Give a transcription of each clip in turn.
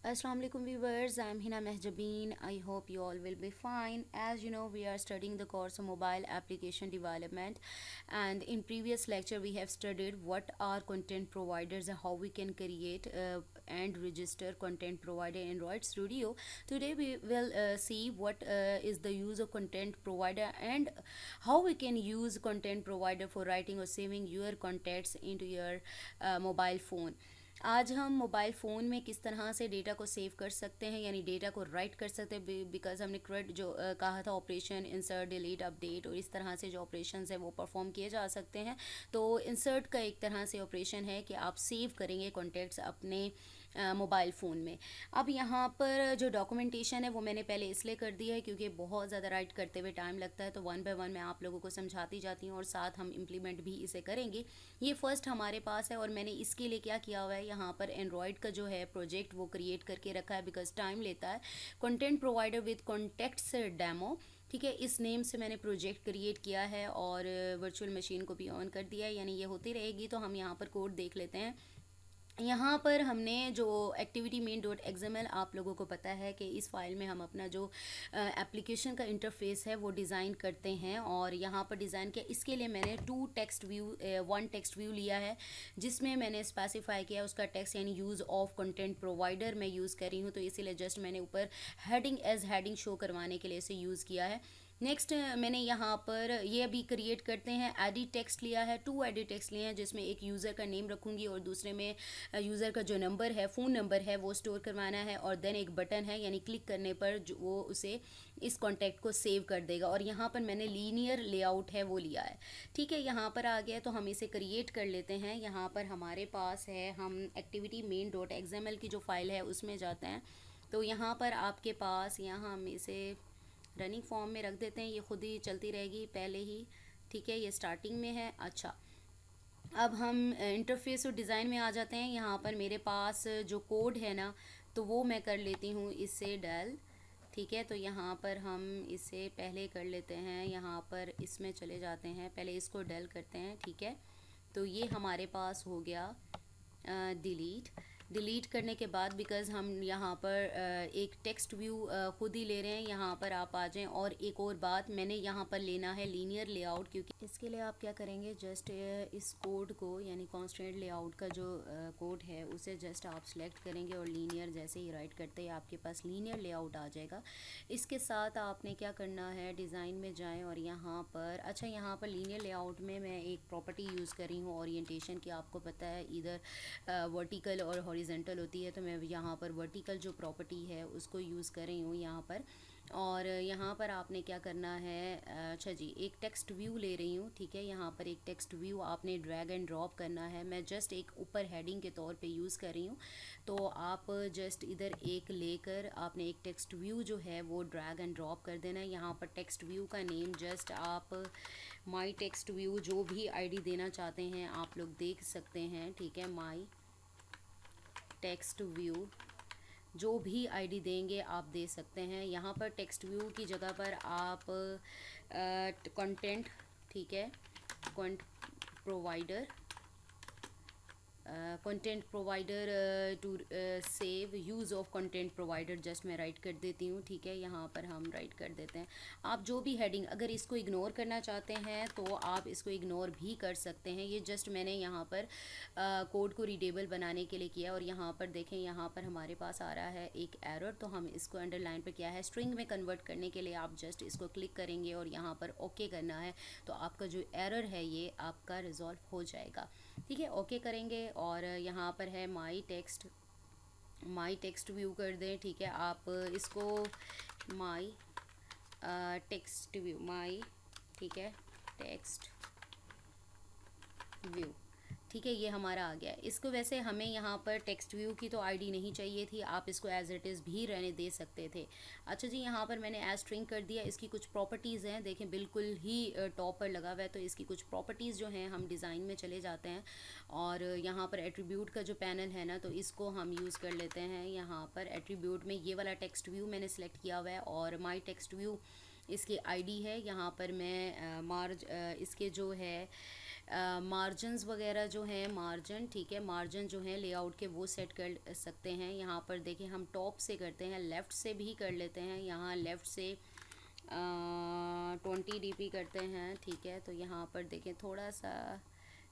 Assalamu alaikum viewers, I'm Hina Mehjabeen. I hope you all will be fine. As you know, we are studying the course of mobile application development, and in previous lecture we have studied what are content providers and how we can create and register content provider in Android Studio. Today we will see what is the use of content provider and how we can use content provider for writing or saving your contacts into your mobile phone. आज हम mobile phone में किस तरह से data को save कर सकते हैं, यानी डेटा को राइट कर सकते हैं, बिकॉज हमने क्रेड जो कहा था ऑपरेशन इंसर्ट डिलीट अपडेट और इस तरह से जो ऑपरेशन है वो परफॉर्म किए जा सकते हैं। तो इंसर्ट का एक तरह से ऑपरेशन है कि आप सेव करेंगे कॉन्टैक्ट्स अपने मोबाइल फ़ोन में। अब यहाँ पर जो डॉक्यूमेंटेशन है वो मैंने पहले इसलिए कर दी है क्योंकि बहुत ज़्यादा राइट करते हुए टाइम लगता है, तो वन बाय वन मैं आप लोगों को समझाती जाती हूँ और साथ हम इम्प्लीमेंट भी इसे करेंगे। ये फर्स्ट हमारे पास है और मैंने इसके लिए क्या किया हुआ है, यहाँ पर एंड्रॉयड का जो है प्रोजेक्ट वो क्रिएट करके रखा है बिकॉज टाइम लेता है। Content provider with contacts demo, ठीक है, इस नेम से मैंने प्रोजेक्ट क्रिएट किया है और वर्चुअल मशीन को भी ऑन कर दिया है, यानी ये होती रहेगी। तो हम यहाँ पर कोड देख लेते हैं। यहाँ पर हमने जो एक्टिविटी मेन डॉट एक्सएमएल, आप लोगों को पता है कि इस फाइल में हम अपना जो एप्लीकेशन का इंटरफेस है वो डिज़ाइन करते हैं और यहाँ पर डिज़ाइन किया। इसके लिए मैंने वन टेक्स्ट व्यू लिया है जिसमें मैंने स्पेसिफाई किया उसका टेक्स्ट, यानी यूज़ ऑफ कंटेंट प्रोवाइडर मैं यूज़ कर रही हूँ, तो इसीलिए जस्ट मैंने ऊपर हेडिंग एज हेडिंग शो करवाने के लिए इसे यूज़ किया है। नेक्स्ट मैंने यहाँ पर ये अभी क्रिएट करते हैं एडिट टेक्स्ट लिया है, 2 एडिट टेक्स्ट लिए हैं जिसमें एक यूज़र का नेम रखूँगी और दूसरे में यूज़र का जो नंबर है, फ़ोन नंबर है वो स्टोर करवाना है और देन एक बटन है, यानी क्लिक करने पर जो वो उसे इस कॉन्टैक्ट को सेव कर देगा। और यहाँ पर मैंने लीनियर लेआउट है वो लिया है, ठीक है। यहाँ पर आ गया तो हम इसे क्रिएट कर लेते हैं। यहाँ पर हमारे पास है, हम एक्टिविटी मेन डॉट एक्सएमएल की जो फाइल है उसमें जाते हैं। तो यहाँ पर आपके पास, यहाँ हम इसे रनिंग फॉर्म में रख देते हैं, ये खुद ही चलती रहेगी पहले ही, ठीक है। ये स्टार्टिंग में है। अच्छा, अब हम इंटरफेस और डिज़ाइन में आ जाते हैं। यहाँ पर मेरे पास जो कोड है ना, तो वो मैं कर लेती हूँ इससे डेल, ठीक है। तो यहाँ पर हम इसे पहले कर लेते हैं, यहाँ पर इसमें चले जाते हैं, पहले इसको डेल करते हैं, ठीक है। तो ये हमारे पास हो गया डिलीट। डिलीट करने के बाद बिकॉज़ हम यहाँ पर एक टेक्स्ट व्यू खुद ही ले रहे हैं, यहाँ पर आप आ जाएं। और एक और बात, मैंने यहाँ पर लेना है लीनियर लेआउट, क्योंकि इसके लिए आप क्या करेंगे, जस्ट इस कोड को, यानी कॉन्स्टेंट लेआउट का जो कोड है उसे जस्ट आप सेलेक्ट करेंगे और लीनियर जैसे ही राइट करते ही आपके पास लीनियर लेआउट आ जाएगा। इसके साथ आपने क्या करना है, डिज़ाइन में जाएँ और यहाँ पर, अच्छा, यहाँ पर लीनियर लेआउट में मैं एक प्रॉपर्टी यूज़ कर रही हूँ ओरिएंटेशन की। आपको पता है इधर वर्टिकल और हॉरिजेंटल होती है, तो मैं यहाँ पर वर्टिकल जो प्रॉपर्टी है उसको यूज़ कर रही हूँ यहाँ पर। और यहाँ पर आपने क्या करना है, अच्छा जी, एक टेक्स्ट व्यू ले रही हूँ, ठीक है। यहाँ पर एक टेक्स्ट व्यू आपने ड्रैग एंड ड्रॉप करना है, मैं जस्ट एक ऊपर हेडिंग के तौर पे यूज़ कर रही हूँ। तो आप जस्ट इधर एक लेकर आपने एक टेक्स्ट व्यू जो है वो ड्रैग एंड ड्रॉप कर देना है। यहाँ पर टेक्स्ट व्यू का नेम जस्ट आप माई टेक्स्ट व्यू, जो भी आईडी देना चाहते हैं आप लोग देख सकते हैं, ठीक है। माई टेक्स्ट व्यू, जो भी आईडी देंगे आप दे सकते हैं। यहाँ पर टेक्स्ट व्यू की जगह पर आप कंटेंट, ठीक है, provider, content provider to save use of content provider, just मैं राइट कर देती हूँ, ठीक है। यहाँ पर हम राइट कर देते हैं। आप जो भी हेडिंग, अगर इसको इग्नोर करना चाहते हैं तो आप इसको इग्नोर भी कर सकते हैं। ये जस्ट मैंने यहाँ पर कोड को रीडेबल बनाने के लिए किया। और यहाँ पर देखें, यहाँ पर हमारे पास आ रहा है एक एरर, तो हम इसको अंडरलाइन पर किया है। स्ट्रिंग में कन्वर्ट करने के लिए आप जस्ट इसको क्लिक करेंगे और यहाँ पर ओके करना है, तो आपका जो एरर है ये आपका रिजॉल्व हो जाएगा, ठीक है। ओके करेंगे और यहाँ पर है माई टेक्स्ट व्यू कर दें, ठीक है। आप इसको माई टेक्स्ट व्यू, माई, ठीक है, टेक्स्ट व्यू, ठीक है। ये हमारा आ गया। इसको वैसे हमें यहाँ पर टेक्स्ट व्यू की तो आईडी नहीं चाहिए थी, आप इसको एज इट इज़ भी रहने दे सकते थे। अच्छा जी, यहाँ पर मैंने एज स्ट्रिंग कर दिया। इसकी कुछ प्रॉपर्टीज़ हैं, देखें बिल्कुल ही टॉप पर लगा हुआ है। तो इसकी कुछ प्रॉपर्टीज़ जो हैं, हम डिज़ाइन में चले जाते हैं और यहाँ पर एट्रीब्यूट का जो पैनल है ना, तो इसको हम यूज़ कर लेते हैं। यहाँ पर एट्रीब्यूट में ये वाला टेक्स्ट व्यू मैंने सेलेक्ट किया हुआ है और माई टेक्स्ट व्यू इसकी आईडी है। यहाँ पर मैं मार्ज इसके जो है मार्जिनस वगैरह जो हैं, मार्जिन, ठीक है, मार्जिन जो हैं लेआउट के वो सेट कर सकते हैं। यहाँ पर देखें हम टॉप से करते हैं, लेफ़्ट से भी कर लेते हैं। यहाँ लेफ़्ट से 20 dp करते हैं, ठीक है। तो यहाँ पर देखें थोड़ा सा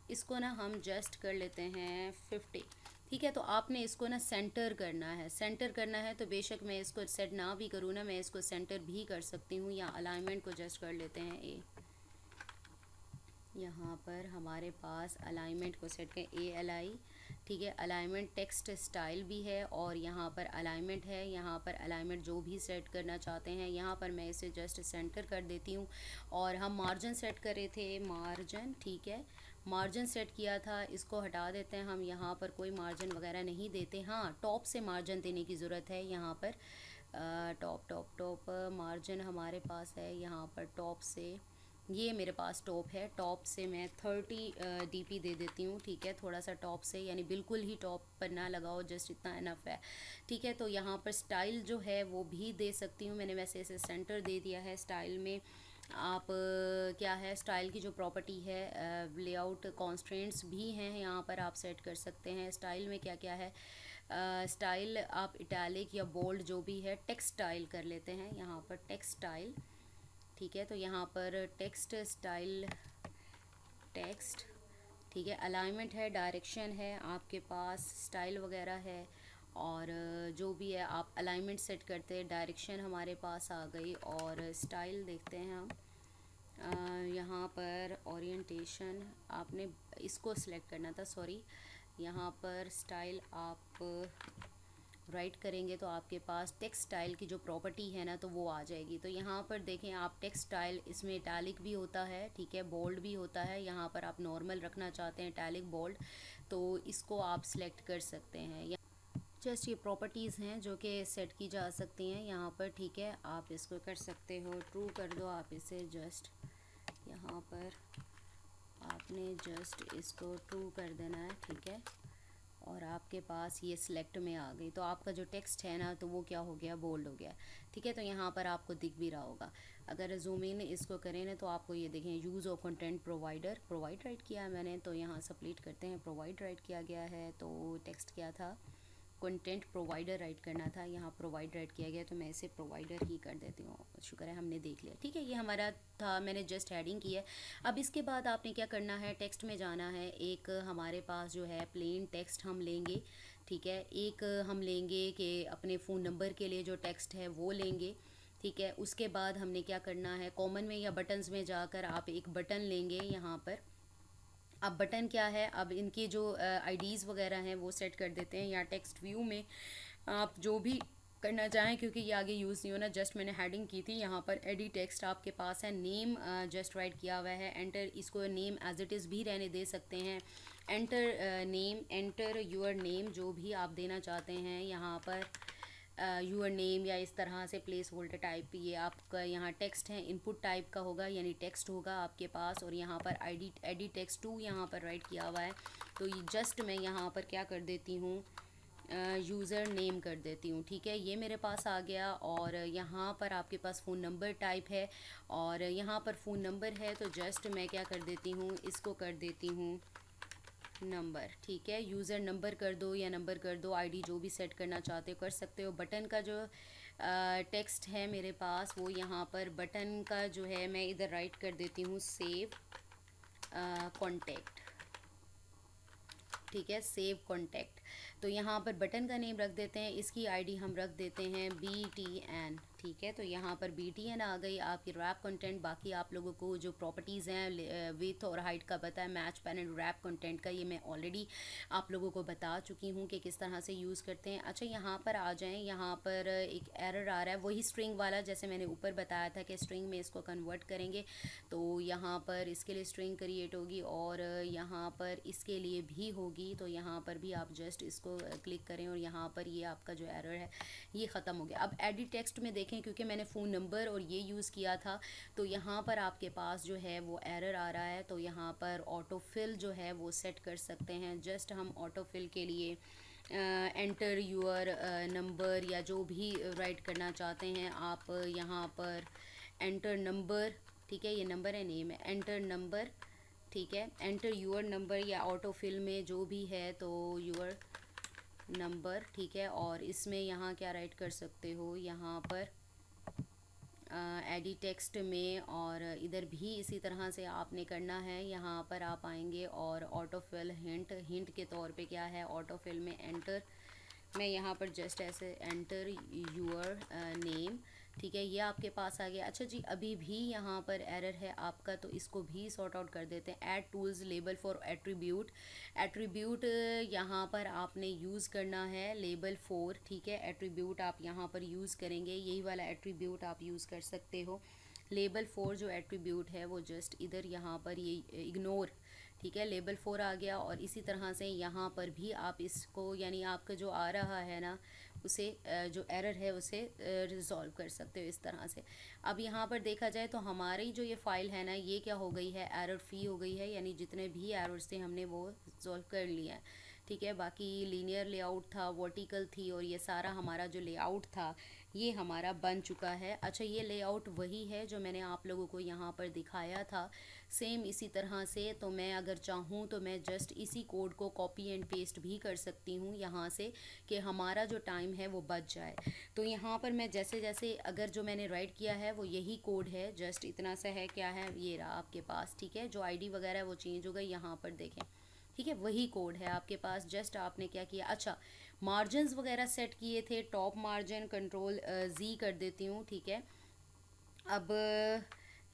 इसको ना हम जस्ट कर लेते हैं 50, ठीक है। तो आपने इसको ना सेंटर करना है, सेंटर करना है। तो बेशक मैं इसको सेट ना भी करूँ ना, मैं इसको सेंटर भी कर सकती हूँ। या अलाइनमेंट को जस्ट कर लेते हैं ए। यहाँ पर हमारे पास अलाइनमेंट को सेट करें ALI, ठीक है। अलाइनमेंट टेक्स्ट स्टाइल भी है और यहाँ पर अलाइनमेंट है। यहाँ पर अलाइनमेंट जो भी सेट करना चाहते हैं, यहाँ पर मैं इसे जस्ट सेंटर कर देती हूँ। और हम मार्जिन सेट कर रहे थे, मार्जिन, ठीक है, मार्जिन सेट किया था, इसको हटा देते हैं हम। यहाँ पर कोई मार्जिन वगैरह नहीं देते। हाँ, टॉप से मार्जिन देने की ज़रूरत है। यहाँ पर टॉप टॉप टॉप मार्जिन हमारे पास है। यहाँ पर टॉप से, ये मेरे पास टॉप है, टॉप से मैं 30 dp दे देती हूँ, ठीक है। थोड़ा सा टॉप से, यानी बिल्कुल ही टॉप पर ना लगाओ, जस्ट इतना इनफ है, ठीक है। तो यहाँ पर स्टाइल जो है वो भी दे सकती हूँ मैंने, वैसे इसे सेंटर दे दिया है। स्टाइल में आप क्या है, स्टाइल की जो प्रॉपर्टी है, लेआउट कॉन्स्ट्रेंट्स भी हैं, यहाँ पर आप सेट कर सकते हैं। स्टाइल में क्या क्या है, स्टाइल आप इटैलिक या बोल्ड जो भी है, टेक्स्ट स्टाइल कर लेते हैं। यहाँ पर टेक्स्ट स्टाइल, ठीक है। तो यहाँ पर टेक्स्ट स्टाइल, टेक्स्ट, ठीक है। अलाइनमेंट है, डायरेक्शन है आपके पास, स्टाइल वगैरह है। और जो भी है आप अलाइनमेंट सेट करते हैं, डायरेक्शन हमारे पास आ गई। और स्टाइल देखते हैं हम, यहाँ पर ओरिएंटेशन आपने इसको सिलेक्ट करना था, सॉरी। यहाँ पर स्टाइल आप राइट करेंगे तो आपके पास टेक्स्ट स्टाइल की जो प्रॉपर्टी है ना, तो वो आ जाएगी। तो यहाँ पर देखें आप, टेक्स्ट स्टाइल इसमें इटैलिक भी होता है, ठीक है, बोल्ड भी होता है। यहाँ पर आप नॉर्मल रखना चाहते हैं, इटैलिक, बोल्ड, तो इसको आप सिलेक्ट कर सकते हैं। जस्ट ये प्रॉपर्टीज़ हैं जो कि सेट की जा सकती हैं यहाँ पर, ठीक है। आप इसको कर सकते हो, ट्रू कर दो आप इसे, जस्ट यहाँ पर आपने जस्ट इसको ट्रू कर देना है, ठीक है। और आपके पास ये सिलेक्ट में आ गई। तो आपका जो टेक्स्ट है ना, तो वो क्या हो गया, बोल्ड हो गया, ठीक है। तो यहाँ पर आपको दिख भी रहा होगा। अगर जूम इन इसको करें ना, तो आपको ये देखें, use of content provider, provide right किया है मैंने, तो यहाँ स्प्लिट करते हैं, प्रोवाइड राइट किया गया है। तो टेक्स्ट क्या था, कंटेंट प्रोवाइडर राइट करना था, यहाँ प्रोवाइड राइट किया गया, तो मैं इसे प्रोवाइडर ही कर देती हूँ। शुक्र है हमने देख लिया, ठीक है। ये हमारा था, मैंने जस्ट हेडिंग की है। अब इसके बाद आपने क्या करना है, टेक्स्ट में जाना है। एक हमारे पास जो है प्लेन टेक्स्ट हम लेंगे, ठीक है। एक हम लेंगे कि अपने फ़ोन नंबर के लिए जो टेक्स्ट है वो लेंगे, ठीक है। उसके बाद हमने क्या करना है, कॉमन में या बटन्स में जाकर आप एक बटन लेंगे। यहाँ पर अब बटन क्या है, अब इनके जो आईडीज़ वगैरह हैं वो सेट कर देते हैं। या टेक्स्ट व्यू में आप जो भी करना चाहें, क्योंकि ये आगे यूज़ नहीं होना, जस्ट मैंने हेडिंग की थी। यहाँ पर एडिट टेक्स्ट आपके पास है, नेम जस्ट राइट किया हुआ है, एंटर, इसको नेम एज इट इज़ भी रहने दे सकते हैं। Enter name, enter your name, जो भी आप देना चाहते हैं। यहाँ पर यूर नेम या इस तरह से प्लेस होल्डर टाइप, ये आपका यहाँ टेक्स्ट है, इनपुट टाइप का होगा, यानी टेक्स्ट होगा आपके पास। और यहाँ पर एडिट टेक्स्ट टू यहाँ पर राइट किया हुआ है। तो ये जस्ट मैं यहाँ पर क्या कर देती हूँ, यूज़र नेम कर देती हूँ, ठीक है। ये मेरे पास आ गया। और यहाँ पर आपके पास फ़ोन नंबर टाइप है, और यहाँ पर फ़ोन नंबर है, तो जस्ट मैं क्या कर देती हूँ, इसको कर देती हूँ नंबर, ठीक है। यूज़र नंबर कर दो या नंबर कर दो, आईडी जो भी सेट करना चाहते हो कर सकते हो। बटन का जो टेक्स्ट है मेरे पास, वो यहाँ पर बटन का जो है मैं इधर राइट कर देती हूँ, सेव कॉन्टेक्ट, ठीक है, सेव कॉन्टेक्ट। तो यहाँ पर बटन का नेम रख देते हैं, इसकी आईडी हम रख देते हैं BTN, ठीक है। तो यहाँ पर BTN आ गई आपकी रैप कंटेंट। बाकी आप लोगों को जो प्रॉपर्टीज़ हैं विथ और हाइट का पता है, match pan and wrap content का, ये मैं ऑलरेडी आप लोगों को बता चुकी हूँ कि किस तरह से यूज़ करते हैं। अच्छा, यहाँ पर आ जाएँ, यहाँ पर एक एरर आ रहा है, वही स्ट्रिंग वाला, जैसे मैंने ऊपर बताया था कि स्ट्रिंग में इसको कन्वर्ट करेंगे। तो यहाँ पर इसके लिए स्ट्रिंग क्रिएट होगी और यहाँ पर इसके लिए भी होगी। तो यहाँ पर भी आप जस्ट इसको क्लिक करें और यहाँ पर ये आपका जो एरर है ये ख़त्म हो गया। अब एडिट टेक्स्ट में देखें, क्योंकि मैंने फ़ोन नंबर और ये यूज़ किया था, तो यहाँ पर आपके पास जो है वो एरर आ रहा है। तो यहाँ पर ऑटो फिल जो है वो सेट कर सकते हैं। जस्ट हम ऑटो फिल के लिए एंटर यूर नंबर या जो भी राइट करना चाहते हैं आप, यहाँ पर एंटर नंबर, ठीक है, ये नंबर है, नेम है, एंटर नंबर ठीक है। एंटर यूर नंबर या ऑटो फिल में जो भी है तो यूर नंबर, ठीक है। और इसमें यहाँ क्या राइट कर सकते हो, यहाँ पर एडिट टेक्स्ट में, और इधर भी इसी तरह से आपने करना है। यहाँ पर आप आएंगे और ऑटो फिल हिंट, हिंट के तौर पे क्या है, ऑटो फिल में एंटर, मैं यहाँ पर जस्ट ऐसे एंटर यूर नेम, ठीक है, ये आपके पास आ गया। अच्छा जी, अभी भी यहाँ पर एरर है आपका, तो इसको भी सॉर्ट आउट कर देते हैं। Add tools label for attribute, attribute यहाँ पर आपने यूज़ करना है लेबल फॉर, ठीक है। एट्रीब्यूट आप यहाँ पर यूज़ करेंगे, यही वाला एट्रीब्यूट आप यूज़ कर सकते हो। लेबल फोर जो एट्रीब्यूट है वो जस्ट इधर यहाँ पर ये इग्नोर, ठीक है, लेबल फोर आ गया। और इसी तरह से यहाँ पर भी आप इसको, यानी आपका जो आ रहा है ना उसे, जो एरर है उसे रिजॉल्व कर सकते हो इस तरह से। अब यहाँ पर देखा जाए तो हमारी जो ये फाइल है ना, ये क्या हो गई है, एरर फ्री हो गई है, यानी जितने भी एरर्स थे हमने वो रिजॉल्व कर लिया है, ठीक है। बाकी लीनियर लेआउट था, वर्टिकल थी, और ये सारा हमारा जो लेआउट था ये हमारा बन चुका है। अच्छा, ये लेआउट वही है जो मैंने आप लोगों को यहाँ पर दिखाया था, सेम इसी तरह से। तो मैं अगर चाहूँ तो मैं जस्ट इसी कोड को कॉपी एंड पेस्ट भी कर सकती हूँ यहाँ से, कि हमारा जो टाइम है वो बच जाए। तो यहाँ पर मैं जैसे जैसे अगर जो मैंने राइट किया है वो यही कोड है, जस्ट इतना सा है, क्या है, ये रहा आपके पास, ठीक है। जो आईडी वगैरह है वो चेंज हो गई, यहाँ पर देखें, ठीक है, वही कोड है आपके पास। जस्ट आपने क्या किया, अच्छा मार्जिनस वगैरह सेट किए थे, टॉप मार्जिन कंट्रोल जी कर देती हूँ, ठीक है। अब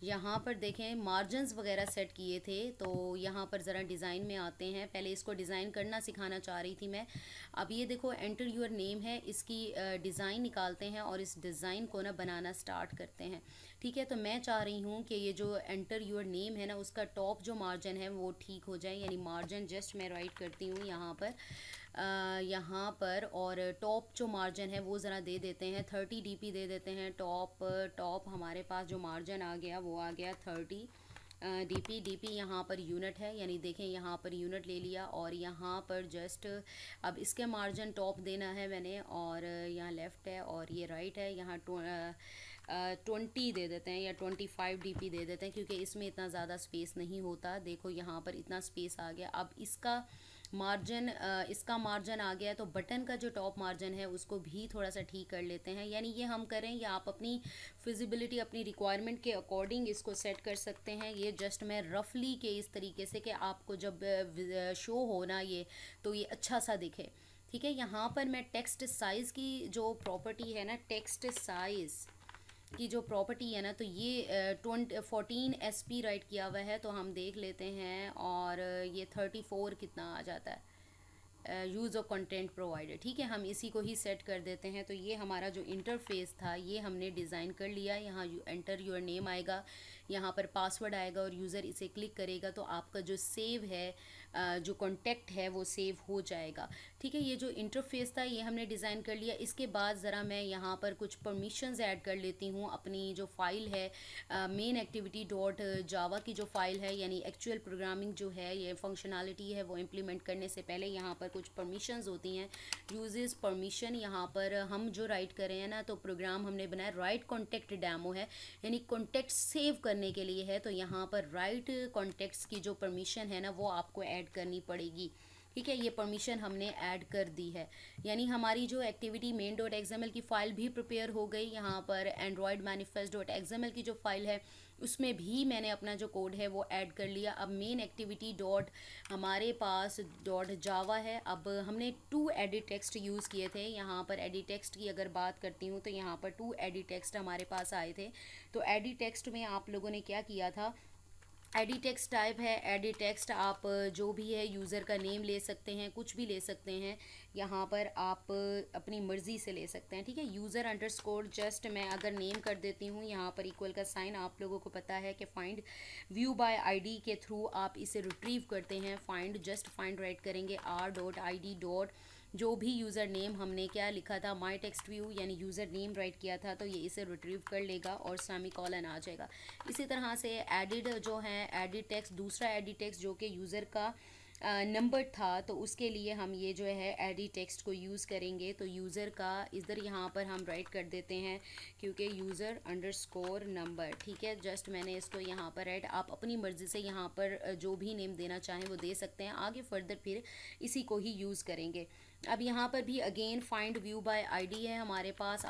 यहाँ पर देखें मार्जिनस वगैरह सेट किए थे, तो यहाँ पर ज़रा डिज़ाइन में आते हैं। पहले इसको डिज़ाइन करना सिखाना चाह रही थी मैं। अब ये देखो एंटर यूर नेम है, इसकी डिज़ाइन निकालते हैं और इस डिज़ाइन को ना बनाना स्टार्ट करते हैं, ठीक है। तो मैं चाह रही हूँ कि ये जो एंटर यूर नेम है ना उसका टॉप जो मार्जिन है वो ठीक हो जाए, यानी मार्जिन जस्ट मैं राइट करती हूँ यहाँ पर, यहाँ पर, और टॉप जो मार्जिन है वो ज़रा दे देते हैं 30 dp दे देते हैं। टॉप हमारे पास जो मार्जिन आ गया वो आ गया 30 dp यहाँ पर यूनिट है, यानी देखें यहाँ पर यूनिट ले लिया। और यहाँ पर जस्ट अब इसके मार्जिन टॉप देना है मैंने, और यहाँ लेफ़्ट है और ये राइट है, यहाँ 20 दे देते हैं या 25 dp दे देते हैं, क्योंकि इसमें इतना ज़्यादा स्पेस नहीं होता। देखो यहाँ पर इतना स्पेस आ गया। अब इसका मार्जिन, इसका मार्जिन आ गया, तो बटन का जो टॉप मार्जिन है उसको भी थोड़ा सा ठीक कर लेते हैं। यानी ये हम करें या आप अपनी फिजिबिलिटी, अपनी रिक्वायरमेंट के अकॉर्डिंग इसको सेट कर सकते हैं। ये जस्ट मैं रफली के इस तरीके से कि आपको जब शो हो ना ये, तो ये अच्छा सा दिखे, ठीक है। यहाँ पर मैं टेक्स्ट साइज़ की जो प्रॉपर्टी है ना, टेक्स्ट साइज़ की जो प्रॉपर्टी है ना, तो ये 14 SP राइट किया हुआ है, तो हम देख लेते हैं। और ये 34 कितना आ जाता है, यूज़ ऑफ कंटेंट प्रोवाइडर, ठीक है, हम इसी को ही सेट कर देते हैं। तो ये हमारा जो इंटरफेस था ये हमने डिज़ाइन कर लिया। यहाँ एंटर योर नेम आएगा, यहाँ पर पासवर्ड आएगा, और यूज़र इसे क्लिक करेगा तो आपका जो सेव है, जो कॉन्टेक्ट है वो सेव हो जाएगा, ठीक है। ये जो इंटरफेस था ये हमने डिज़ाइन कर लिया। इसके बाद ज़रा मैं यहाँ पर कुछ परमिशंस ऐड कर लेती हूँ। अपनी जो फाइल है मेन एक्टिविटी डॉट जावा की जो फाइल है, यानी एक्चुअल प्रोग्रामिंग जो है, ये फंक्शनैलिटी है, वो इम्प्लीमेंट करने से पहले यहाँ पर कुछ परमिशंस होती हैं। यूजेस परमिशन, यहाँ पर हम जो राइट कर रहे हैं ना, तो प्रोग्राम हमने बनाया राइट कॉन्टेक्ट डेमो है, यानी कॉन्टेक्ट सेव करने के लिए है। तो यहाँ पर राइट कॉन्टेक्ट्स की जो परमिशन है ना वो आपको ऐड करनी पड़ेगी, ठीक है। ये परमिशन हमने ऐड कर दी है, यानी हमारी जो एक्टिविटी मेन डॉट एक्सएमएल की फ़ाइल भी प्रिपेयर हो गई। यहाँ पर एंड्रॉयड मैनिफेस्ट डॉट एक्सएमएल की जो फाइल है उसमें भी मैंने अपना जो कोड है वो ऐड कर लिया। अब मेन एक्टिविटी डॉट हमारे पास डॉट जावा है। अब हमने 2 एडिट टेक्स्ट यूज़ किए थे। यहाँ पर एडिट टेक्स्ट की अगर बात करती हूँ तो यहाँ पर 2 एडिट टेक्स्ट हमारे पास आए थे। तो एडिट टेक्स्ट में आप लोगों ने क्या किया था, एडिट टेक्स्ट टाइप है, एडिट टेक्स्ट आप जो भी है यूज़र का नेम ले सकते हैं, कुछ भी ले सकते हैं, यहाँ पर आप अपनी मर्ज़ी से ले सकते हैं, ठीक है। यूज़र अंडरस्कोर जस्ट मैं अगर नेम कर देती हूँ, यहाँ पर इक्वल का साइन, आप लोगों को पता है कि फाइंड व्यू बाय आईडी के थ्रू आप इसे रिट्रीव करते हैं। फाइंड, जस्ट फाइंड राइट करेंगे r.id. जो भी यूज़र नेम हमने क्या लिखा था, माई टेक्स्ट व्यू, यानी यूज़र नेम राइट किया था, तो ये इसे रिट्रीव कर लेगा और सेमीकोलन आ जाएगा। इसी तरह से एडिड जो है एडिट टेक्स्ट, दूसरा एडिट टेक्स्ट जो कि यूज़र का नंबर था, तो उसके लिए हम ये जो है एडिट टेक्स्ट को यूज़ करेंगे। तो यूज़र का इधर यहाँ पर हम राइट कर देते हैं, क्योंकि यूज़र अंडरस्कोर नंबर, ठीक है। जस्ट मैंने इसको यहाँ पर राइट, आप अपनी मर्ज़ी से यहाँ पर जो भी नेम देना चाहें वो दे सकते हैं। आगे फर्दर फिर इसी को ही यूज़ करेंगे। अब यहाँ पर भी again find view bye ID है हमारे पास,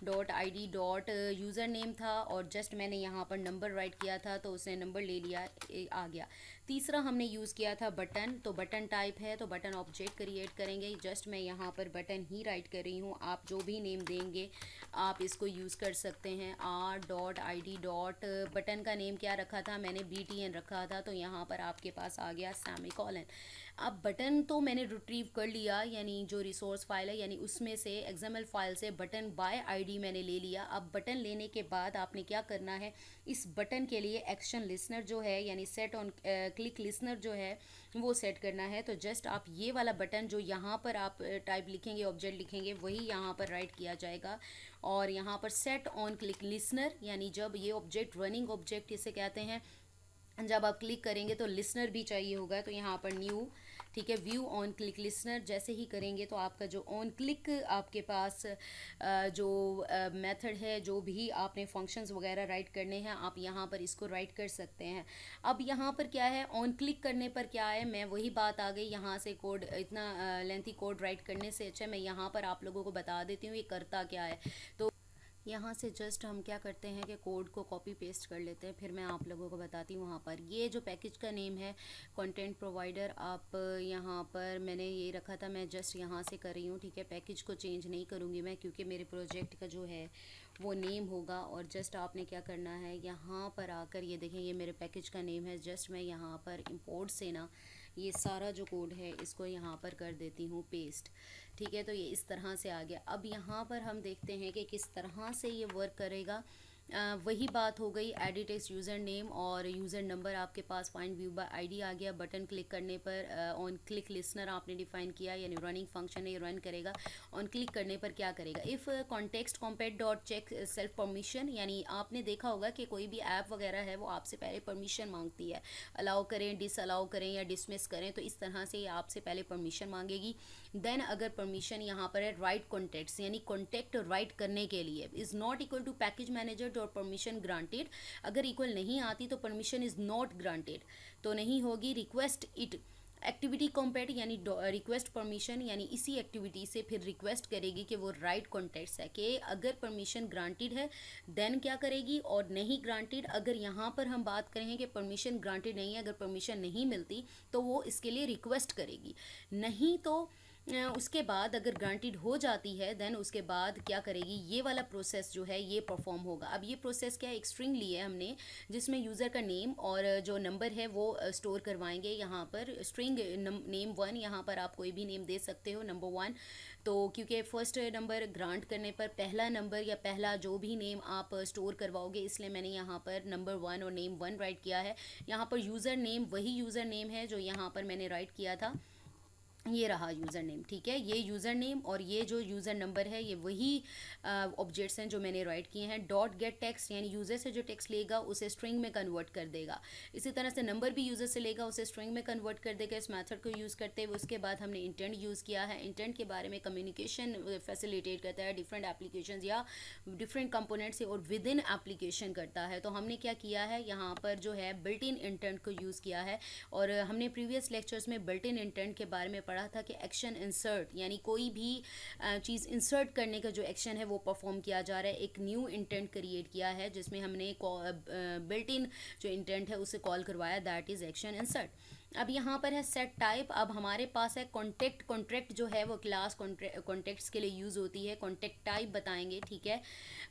r.id डॉट यूज़र नेम था, और जस्ट मैंने यहाँ पर नंबर राइट किया था तो उसने नंबर ले लिया, आ गया। तीसरा हमने यूज़ किया था बटन, तो बटन टाइप है तो बटन ऑब्जेक्ट क्रिएट करेंगे। जस्ट मैं यहाँ पर बटन ही राइट कर रही हूँ, आप जो भी नेम देंगे आप इसको यूज़ कर सकते हैं। r.id डॉट बटन का नेम क्या रखा था मैंने, btn रखा था, तो यहाँ पर आपके पास आ गया सेमीकोलन। अब बटन तो मैंने रिट्रीव कर लिया, यानी जो रिसोर्स फाइल है यानी उसमें से XML फाइल से बटन बाय आईडी मैंने ले लिया। अब बटन लेने के बाद आपने क्या करना है, इस बटन के लिए एक्शन लिसनर जो है यानी सेट ऑन क्लिक लिसनर जो है वो सेट करना है। तो जस्ट आप ये वाला बटन जो यहाँ पर आप टाइप लिखेंगे, ऑब्जेक्ट लिखेंगे, वही यहाँ पर राइट किया जाएगा। और यहाँ पर सेट ऑन क्लिक लिसनर, यानी जब ये ऑब्जेक्ट रनिंग ऑब्जेक्ट इसे कहते हैं, जब आप क्लिक करेंगे तो लिसनर भी चाहिए होगा, तो यहाँ पर न्यू, ठीक है, व्यू ऑन क्लिक लिसनर जैसे ही करेंगे तो आपका जो ऑन क्लिक आपके पास जो मेथड है, जो भी आपने फंक्शंस वगैरह राइट करने हैं आप यहाँ पर इसको राइट कर सकते हैं। अब यहाँ पर क्या है, ऑन क्लिक करने पर क्या है, मैं वही बात आ गई, यहाँ से कोड इतना लेंथी कोड राइट करने से अच्छा मैं यहाँ पर आप लोगों को बता देती हूँ ये करता क्या है। तो यहाँ से जस्ट हम क्या करते हैं कि कोड को कॉपी पेस्ट कर लेते हैं, फिर मैं आप लोगों को बताती हूँ। वहाँ पर ये जो पैकेज का नेम है कंटेंट प्रोवाइडर, आप यहाँ पर मैंने ये रखा था, मैं जस्ट यहाँ से कर रही हूँ, ठीक है। पैकेज को चेंज नहीं करूँगी मैं, क्योंकि मेरे प्रोजेक्ट का जो है वो नेम होगा। और जस्ट आपने क्या करना है, यहाँ पर आकर ये देखें, ये मेरे पैकेज का नेम है। जस्ट मैं यहाँ पर इंपोर्ट से ना ये सारा जो कोड है इसको यहाँ पर कर देती हूँ पेस्ट, ठीक है। तो ये इस तरह से आ गया। अब यहाँ पर हम देखते हैं कि किस तरह से ये वर्क करेगा। वही बात हो गई, एडिट टेक्स्ट यूज़र नेम और यूज़र नंबर आपके पास, फाइंड व्यू बाय आईडी आ गया। बटन क्लिक करने पर ऑन क्लिक लिसनर आपने डिफाइन किया, यानी रनिंग फंक्शन है, ये रन करेगा। ऑन क्लिक करने पर क्या करेगा, if context compat dot check self permission, यानी आपने देखा होगा कि कोई भी ऐप वगैरह है वो आपसे पहले परमिशन मांगती है, अलाउ करें, डिस अलाउ करें या डिसमिस करें, तो इस तरह से ये आपसे पहले परमिशन मांगेगी। देन अगर परमिशन यहाँ पर है राइट कॉन्टेक्ट्स, यानी कॉन्टेक्ट राइट करने के लिए is not equal to package manager dot permission granted, अगर इक्वल नहीं आती तो परमिशन इज़ नॉट ग्रांटेड, तो नहीं होगी। रिक्वेस्ट इट एक्टिविटी कॉम्पेट, यानी रिक्वेस्ट परमिशन, यानी इसी एक्टिविटी से फिर रिक्वेस्ट करेगी कि वो राइट कॉन्टेक्ट्स है, कि अगर परमिशन ग्रांटेड है देन क्या करेगी, और नहीं ग्रांटेड, अगर यहाँ पर हम बात करें कि परमिशन ग्रांटेड नहीं है, अगर परमिशन नहीं मिलती तो वो इसके लिए रिक्वेस्ट करेगी। नहीं तो उसके बाद अगर ग्रांटेड हो जाती है देन उसके बाद क्या करेगी, ये वाला प्रोसेस जो है ये परफॉर्म होगा। अब ये प्रोसेस क्या है, एक स्ट्रिंग ली है हमने जिसमें यूज़र का नेम और जो नंबर है वो स्टोर करवाएंगे। यहाँ पर स्ट्रिंग नेम 1, यहाँ पर आप कोई भी नेम दे सकते हो, नंबर 1। तो क्योंकि फर्स्ट नंबर ग्रांट करने पर पहला नंबर या पहला जो भी नेम आप स्टोर करवाओगे, इसलिए मैंने यहाँ पर नंबर 1 और नेम 1 राइट किया है। यहाँ पर यूज़र नेम वही यूज़र नेम है जो यहाँ पर मैंने राइट किया था, ये रहा यूज़र नेम, ठीक है। ये यूज़र नेम और ये जो यूज़र नंबर है ये वही ऑब्जेक्ट्स हैं जो मैंने राइट किए हैं। डॉट गेट टेक्स्ट, यानी यूज़र से जो टेक्स्ट लेगा उसे स्ट्रिंग में कन्वर्ट कर देगा। इसी तरह से नंबर भी यूज़र से लेगा उसे स्ट्रिंग में कन्वर्ट कर देगा इस मेथड को यूज़ करते हुए। उसके बाद हमने इंटेंट यूज़ किया है। इंटेंट के बारे में कम्युनिकेशन फैसिलिटेट करता है डिफरेंट एप्लीकेशन या डिफरेंट कंपोनेंट से और विद इन एप्लीकेशन करता है। तो हमने क्या किया है, यहाँ पर जो है बिल्ट इन इंटेंट को यूज़ किया है। और हमने प्रीवियस लेक्चर्स में बिल्ट इन इंटेंट के बारे में पढ़ा था कि एक्शन इंसर्ट, यानी कोई भी चीज़ इंसर्ट करने का जो एक्शन है वो परफॉर्म किया जा रहा है। एक न्यू इंटेंट क्रिएट किया है जिसमें हमने बिल्ट इन जो इंटेंट है उसे कॉल करवाया, दैट इज़ एक्शन इंसर्ट। अब यहाँ पर है सेट टाइप। अब हमारे पास है कॉन्टेक्ट, कॉन्ट्रैक्ट जो है वो क्लास कॉन्टेक्ट्स के लिए यूज़ होती है। कॉन्टेक्ट टाइप बताएंगे, ठीक है।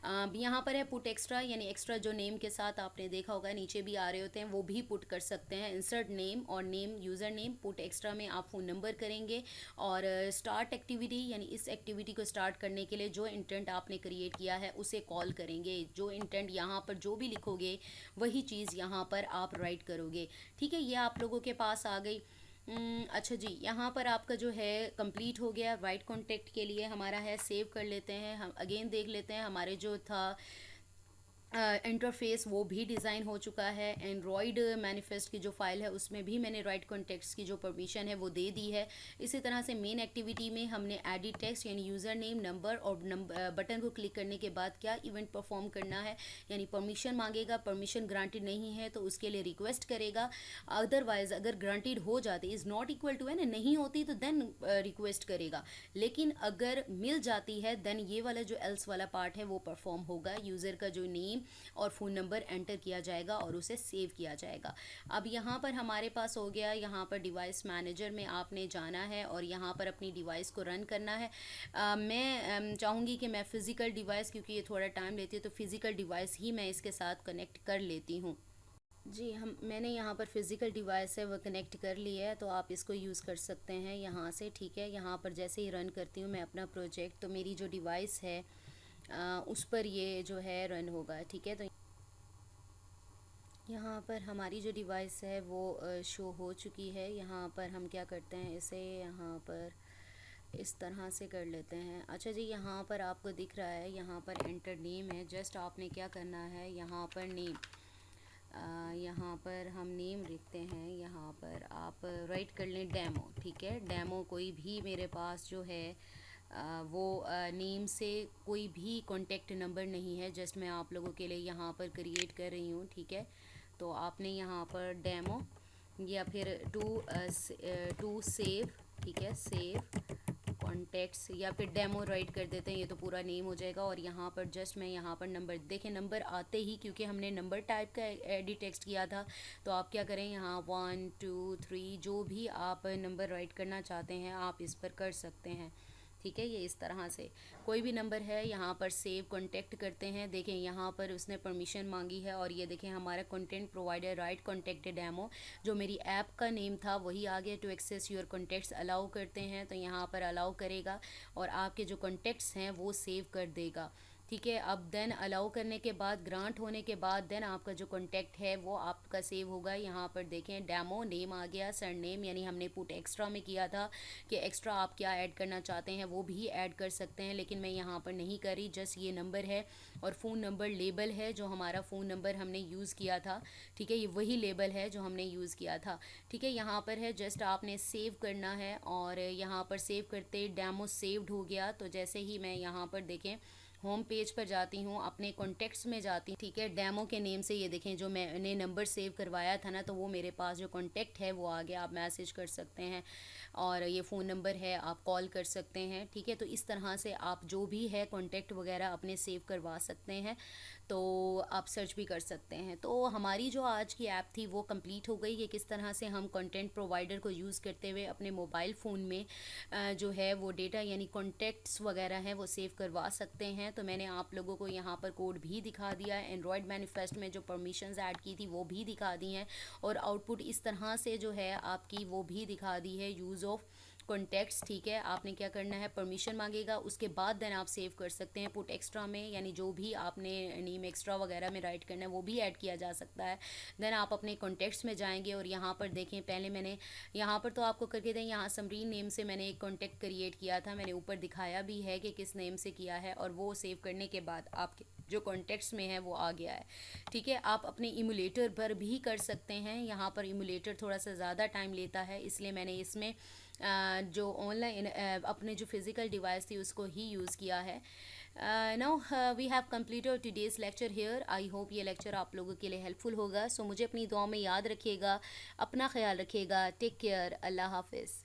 अब यहाँ पर है पुट एक्स्ट्रा, यानी एक्स्ट्रा जो नेम के साथ आपने देखा होगा नीचे भी आ रहे होते हैं वो भी पुट कर सकते हैं। इंसर्ट नेम और name user name, put extra में आप फ़ोन नंबर करेंगे। और स्टार्ट एक्टिविटी, यानी इस एक्टिविटी को स्टार्ट करने के लिए जो इंटेंट आपने क्रिएट किया है उसे कॉल करेंगे। जो इंटेंट यहाँ पर जो भी लिखोगे वही चीज़ यहाँ पर आप राइट करोगे, ठीक है। ये आप लोगों के पास आ गई। अच्छा जी, यहाँ पर आपका जो है कंप्लीट हो गया। राइट कॉन्टेक्ट के लिए हमारा है, सेव कर लेते हैं, हम अगेन देख लेते हैं हमारे जो था इंटरफेस वो भी डिज़ाइन हो चुका है। एंड्रॉयड मैनिफेस्ट की जो फाइल है उसमें भी मैंने राइट कॉन्टेक्ट्स की जो परमिशन है वो दे दी है। इसी तरह से मेन एक्टिविटी में हमने एडिट टेक्स्ट यानी यूज़र नेम, नंबर और बटन को क्लिक करने के बाद क्या इवेंट परफॉर्म करना है, यानी परमिशन मांगेगा। परमिशन ग्रांटेड नहीं है तो उसके लिए रिक्वेस्ट करेगा। अदरवाइज अगर ग्रांटेड हो जाती, इज़ नॉट इक्वल टू है ना, नहीं होती तो देन रिक्वेस्ट करेगा। लेकिन अगर मिल जाती है देन ये वाला जो एल्स वाला पार्ट है वो परफॉर्म होगा। यूज़र का जो नेम और फ़ोन नंबर एंटर किया जाएगा और उसे सेव किया जाएगा। अब यहाँ पर हमारे पास हो गया, यहाँ पर डिवाइस मैनेजर में आपने जाना है और यहाँ पर अपनी डिवाइस को रन करना है। मैं चाहूँगी कि मैं फ़िज़िकल डिवाइस, क्योंकि ये थोड़ा टाइम लेती है, तो फ़िज़िकल डिवाइस ही मैं इसके साथ कनेक्ट कर लेती हूँ। जी, मैंने यहाँ पर फ़िज़िकल डिवाइस है वो कनेक्ट कर लिया है, तो आप इसको यूज़ कर सकते हैं यहाँ से। ठीक है, यहाँ पर जैसे ही रन करती हूँ मैं अपना प्रोजेक्ट, तो मेरी जो डिवाइस है उस पर ये जो है रन होगा। ठीक है, तो यहाँ पर हमारी जो डिवाइस है वो शो हो चुकी है। यहाँ पर हम क्या करते हैं, इसे यहाँ पर इस तरह से कर लेते हैं। अच्छा जी, यहाँ पर आपको दिख रहा है, यहाँ पर एंटर नेम है। जस्ट आपने क्या करना है, यहाँ पर नेम, यहाँ पर हम नेम लिखते हैं। यहाँ पर आप राइट कर लें डेमो। ठीक है, डेमो कोई भी मेरे पास जो है वो नेम से कोई भी कॉन्टेक्ट नंबर नहीं है। जस्ट मैं आप लोगों के लिए यहाँ पर क्रिएट कर रही हूँ। ठीक है, तो आपने यहाँ पर डेमो या फिर टू सेव, ठीक है, सेव कॉन्टेक्ट्स या फिर डेमो राइट कर देते हैं, ये तो पूरा नेम हो जाएगा। और यहाँ पर जस्ट मैं यहाँ पर नंबर, देखें नंबर आते ही, क्योंकि हमने नंबर टाइप का एडिट टेक्स्ट किया था, तो आप क्या करें, यहाँ 1 2 3 जो भी आप नंबर राइट करना चाहते हैं आप इस पर कर सकते हैं। ठीक है, ये इस तरह से कोई भी नंबर है, यहाँ पर सेव कॉन्टेक्ट करते हैं। देखें यहाँ पर उसने परमिशन मांगी है और ये देखें हमारा content provider right contact demo, जो मेरी ऐप का नेम था वही आ गया। To access your contacts allow करते हैं, तो यहाँ पर अलाउ करेगा और आपके जो कॉन्टेक्ट्स हैं वो सेव कर देगा। ठीक है, अब देन अलाउ करने के बाद, ग्रांट होने के बाद देन आपका जो कॉन्टैक्ट है वो आपका सेव होगा। यहाँ पर देखें डेमो नेम आ गया, सर नेम यानी हमने पुट एक्स्ट्रा में किया था कि एक्स्ट्रा आप क्या ऐड करना चाहते हैं वो भी ऐड कर सकते हैं, लेकिन मैं यहाँ पर नहीं करी। जस्ट ये नंबर है और फ़ोन नंबर लेबल है, जो हमारा फ़ोन नंबर हमने यूज़ किया था। ठीक है, ये वही लेबल है जो हमने यूज़ किया था। ठीक है, यहाँ पर है, जस्ट आपने सेव करना है और यहाँ पर सेव करते डेमो सेव्ड हो गया। तो जैसे ही मैं यहाँ पर देखें होम पेज पर जाती हूँ, अपने कॉन्टेक्ट्स में जाती हूँ। ठीक है, डेमो के नेम से ये देखें जो मैंने नंबर सेव करवाया था ना, तो वो मेरे पास जो कॉन्टेक्ट है वो आ गया। आप मैसेज कर सकते हैं और ये फ़ोन नंबर है, आप कॉल कर सकते हैं। ठीक है, तो इस तरह से आप जो भी है कॉन्टेक्ट वगैरह अपने सेव करवा सकते हैं, तो आप सर्च भी कर सकते हैं। तो हमारी जो आज की ऐप थी वो कंप्लीट हो गई कि किस तरह से हम कंटेंट प्रोवाइडर को यूज़ करते हुए अपने मोबाइल फ़ोन में जो है वो डेटा यानी कॉन्टेक्ट्स वगैरह हैं वो सेव करवा सकते हैं। तो मैंने आप लोगों को यहाँ पर कोड भी दिखा दिया है, एंड्रॉयड मैनिफेस्ट में जो परमिशंस ऐड की थी वो भी दिखा दी हैं और आउटपुट इस तरह से जो है आपकी वो भी दिखा दी है, यूज़ ऑफ कॉन्टेक्ट्स। ठीक है, आपने क्या करना है, परमिशन मांगेगा, उसके बाद देन आप सेव कर सकते हैं पुट एक्स्ट्रा में, यानी जो भी आपने नेम एक्स्ट्रा वगैरह में राइट करना है वो भी ऐड किया जा सकता है। देन आप अपने कॉन्टेक्ट्स में जाएंगे और यहाँ पर देखें, पहले मैंने यहाँ पर तो आपको करके दें, यहाँ समरीन नेम से मैंने एक कॉन्टेक्ट क्रिएट किया था, मैंने ऊपर दिखाया भी है कि किस नेम से किया है, और वो सेव करने के बाद आपके जो कॉन्टेक्ट्स में है वो आ गया है। ठीक है, आप अपने इमुलेटर पर भी कर सकते हैं। यहाँ पर इमुलेटर थोड़ा सा ज़्यादा टाइम लेता है, इसलिए मैंने इसमें जो ऑनलाइन अपने जो फिज़िकल डिवाइस थी उसको ही यूज़ किया है। Now we have completed today's lecture here. I hope ये लेक्चर आप लोगों के लिए हेल्पफुल होगा। सो मुझे अपनी दुआ में याद रखिएगा, अपना ख्याल रखिएगा। टेक केयर, अल्लाह हाफिज़।